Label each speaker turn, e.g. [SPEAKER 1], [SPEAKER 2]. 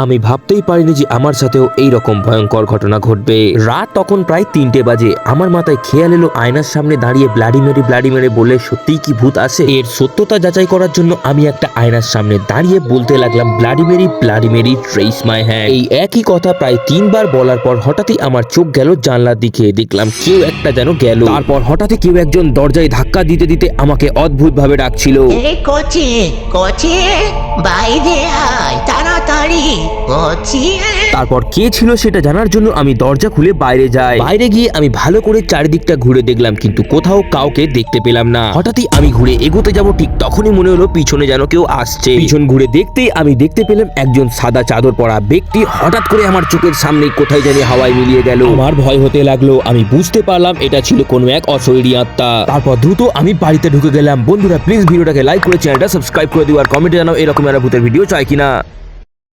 [SPEAKER 1] আমি ভাবতেই পারিনি যে আমার সাথেও এই রকম ভয়ঙ্কর ঘটনা ঘটবে। রাত তখন প্রায় 3টে বাজে। আমার মাথায় খেয়াল এলো আয়নার সামনে দাঁড়িয়ে ব্লাডি মেরি বলে সত্যিই কি ভূত আসে। এর সত্যতা যাচাই করার জন্য আমি একটা আয়নার সামনে দাঁড়িয়ে বলতে লাগলাম bloody Mary trace my hand. এই একই কথা প্রায় 3বার বলার পর হঠাৎই আমার চোখ গেল জানলার দিকে। দেখলাম কেউ একটা যেন গেল। তারপর হঠাৎই কেউ একজন দরজায় ধাক্কা দিতে দিতে আমাকে অদ্ভুত ভাবে ডাকছিল।
[SPEAKER 2] কোচি কোচি বাইরে আয় তাড়াতাড়ি কোচি।
[SPEAKER 1] তারপর কে ছিল সেটা জানার জন্য আমি দরজা খুলে বাইরে যাই। বাইরে গিয়ে আমি ভালো করে চারিদিকটা ঘুরে দেখলাম, কিন্তু কোথাও কাউকে দেখতে পেলাম না। হঠাৎই আমি ঘুরে এগোতে যাব, ঠিক তখনই মনে হলো পিছনে যেন কেউ আসছে। পিছন ঘুরে দেখতেই আমি দেখতে পেলাম একজন সাদা চাদর পরা ব্যক্তি হঠাৎ করে আমার চোখের সামনে কোথায় জানি হাওয়ায় মিলিয়ে গেল। আমার ভয় হতে লাগলো। আমি বুঝতে পারলাম এটা ছিল কোনো এক অশরীরী আত্মা। তারপর দ্রুত আমি বাড়িতে ঢুকে গেলাম। বন্ধুরা প্লিজ ভিডিওটাকে লাইক করে চ্যানেলটা সাবস্ক্রাইব করে দিও আর কমেন্টে জানাও এরকম একটা ভূতের ভিডিও চাই কিনা।